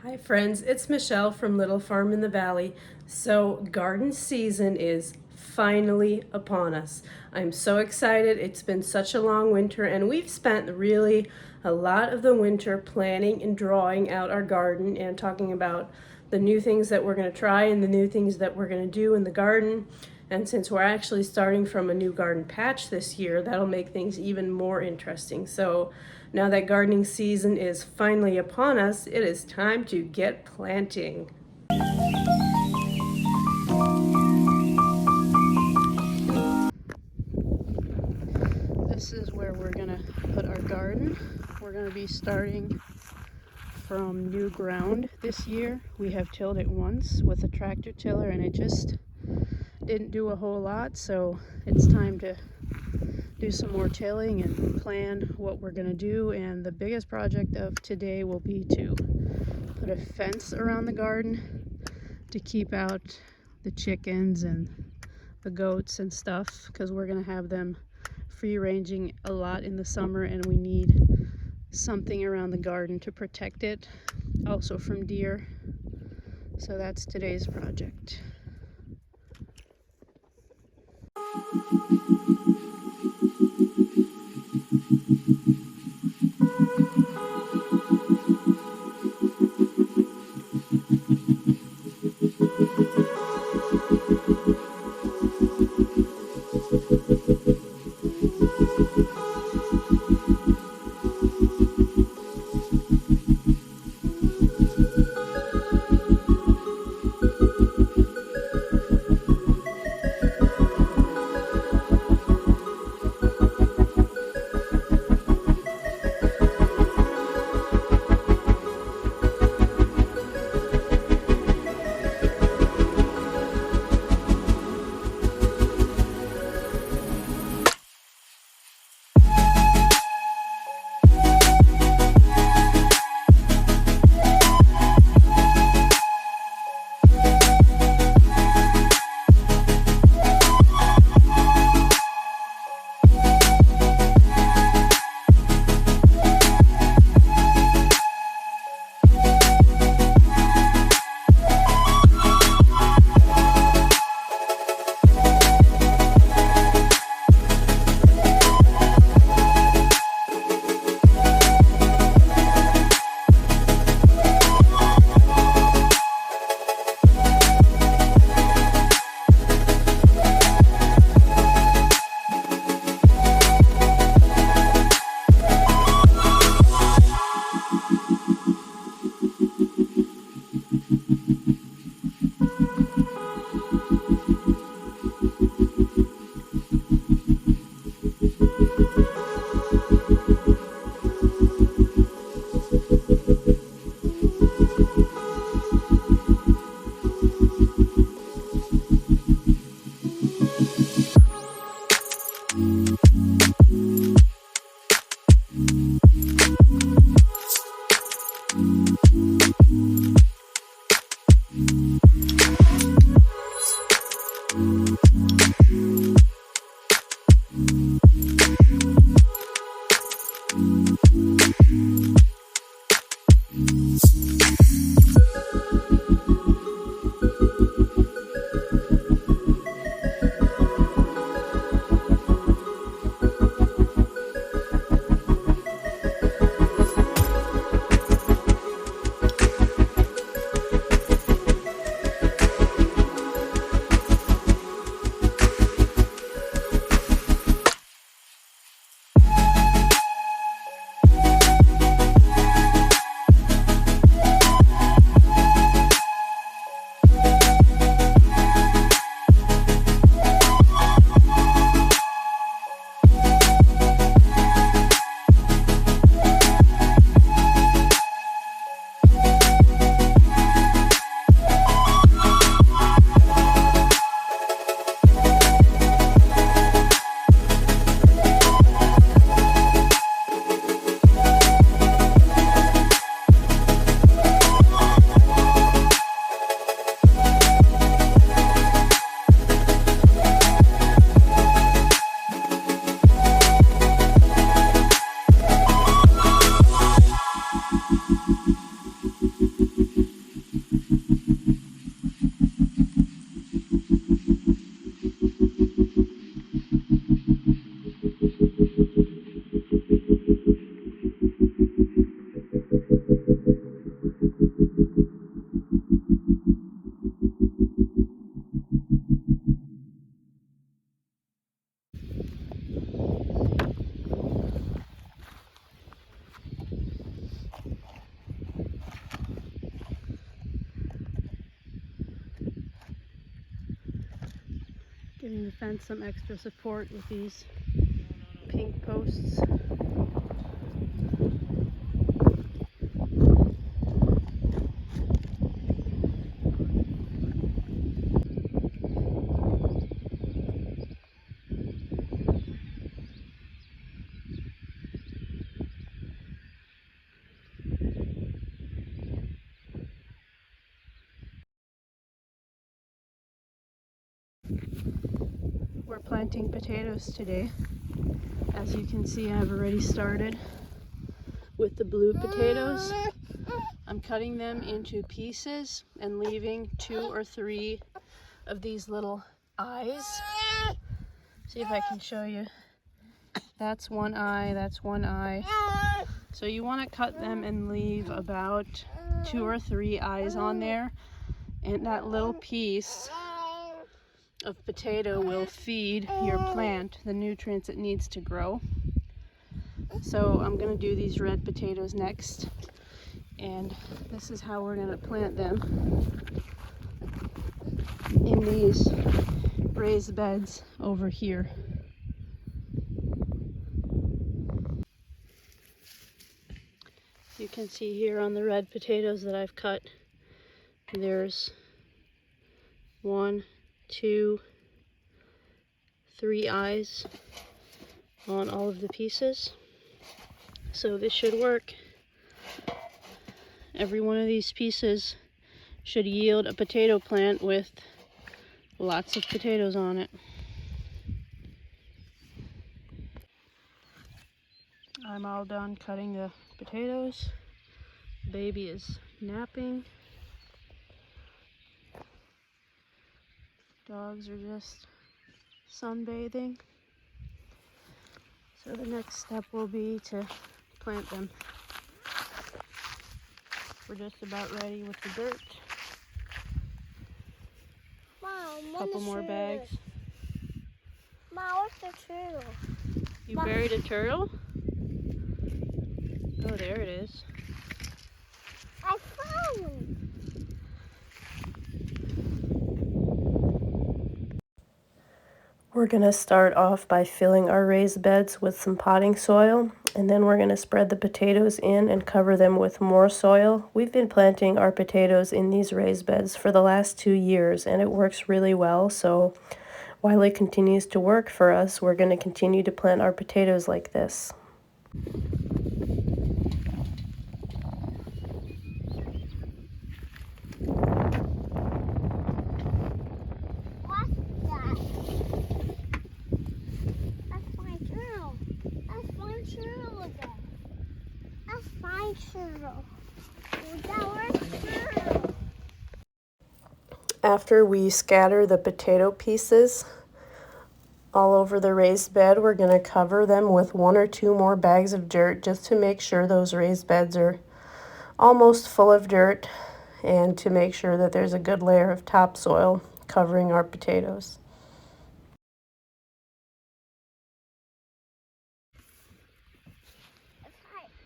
Hi friends, it's Michelle from Little Farm in the Valley. So garden season is finally upon us. I'm so excited. It's been such a long winter and we've spent really a lot of the winter planning and drawing out our garden and talking about the new things that we're going to try and the new things that we're going to do in the garden. And since we're actually starting from a new garden patch this year, that'll make things even more interesting. So now that gardening season is finally upon us, it is time to get planting. This is where we're gonna put our garden. We're gonna be starting from new ground this year. We have tilled it once with a tractor tiller and it just didn't do a whole lot, so it's time to do some more tilling and plan what we're going to do. And the biggest project of today will be to put a fence around the garden to keep out the chickens and the goats and stuff, because we're going to have them free ranging a lot in the summer and we need something around the garden to protect it, also from deer. So that's today's project. Giving the fence some extra support with these pink posts. We're planting potatoes today. As you can see, I've already started with the blue potatoes. I'm cutting them into pieces and leaving 2 or 3 of these little eyes. See if I can show you. That's one eye, that's one eye. So you want to cut them and leave about 2 or 3 eyes on there, and that little piece of potato will feed your plant the nutrients it needs to grow. So I'm going to do these red potatoes next, and this is how we're going to plant them in these raised beds over here. You can see here on the red potatoes that I've cut, there's 1, 2, 3 eyes on all of the pieces. So this should work. Every one of these pieces should yield a potato plant with lots of potatoes on it. I'm all done cutting the potatoes. Baby is napping. Dogs are just sunbathing. So the next step will be to plant them. We're just about ready with the dirt. Mom, A couple more bags. Mom, what's the turtle? You Mom. buried a turtle? Oh, there it is. I found. We're going to start off by filling our raised beds with some potting soil, and then we're going to spread the potatoes in and cover them with more soil. We've been planting our potatoes in these raised beds for the last 2 years, and it works really well. So while it continues to work for us, we're going to continue to plant our potatoes like this. After we scatter the potato pieces all over the raised bed, we're going to cover them with 1 or 2 more bags of dirt just to make sure those raised beds are almost full of dirt and to make sure that there's a good layer of topsoil covering our potatoes.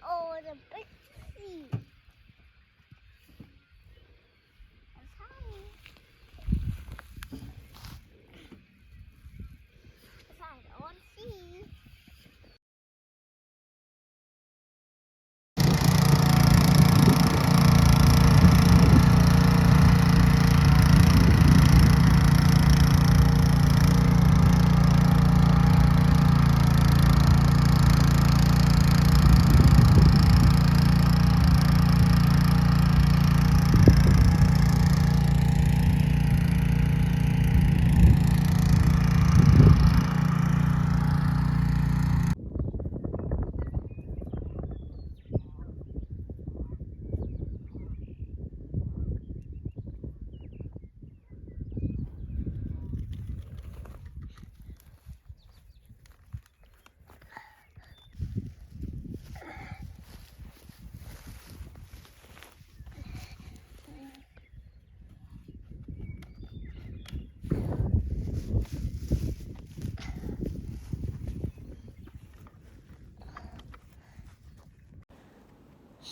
Oh, the big seed.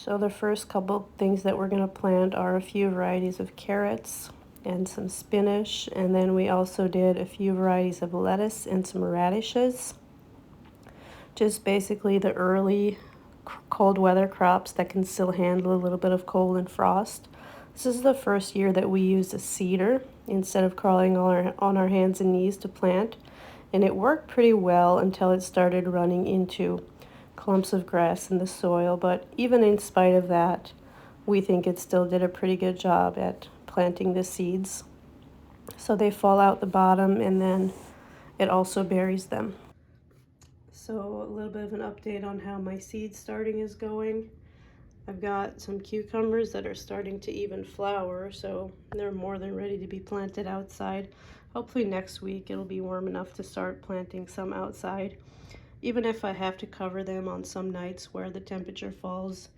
So the first couple things that we're going to plant are a few varieties of carrots and some spinach, and then we also did a few varieties of lettuce and some radishes. Just basically the early cold weather crops that can still handle a little bit of cold and frost. This is the first year that we used a seeder instead of crawling on our hands and knees to plant, and it worked pretty well until it started running into clumps of grass in the soil. But even in spite of that, we think it still did a pretty good job at planting the seeds. So they fall out the bottom and then it also buries them. So a little bit of an update on how my seed starting is going. I've got some cucumbers that are starting to even flower, so they're more than ready to be planted outside. Hopefully next week it'll be warm enough to start planting some outside. Even if I have to cover them on some nights where the temperature falls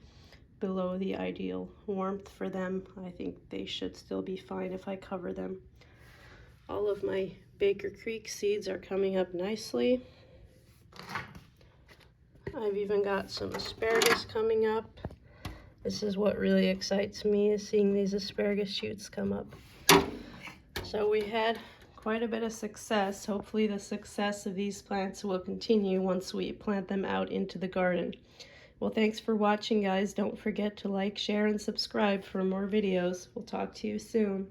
below the ideal warmth for them, I think they should still be fine if I cover them. All of my Baker Creek seeds are coming up nicely. I've even got some asparagus coming up. This is what really excites me, is seeing these asparagus shoots come up. So we had quite a bit of success. Hopefully the success of these plants will continue once we plant them out into the garden. Well, thanks for watching, guys. Don't forget to like, share, and subscribe for more videos. We'll talk to you soon.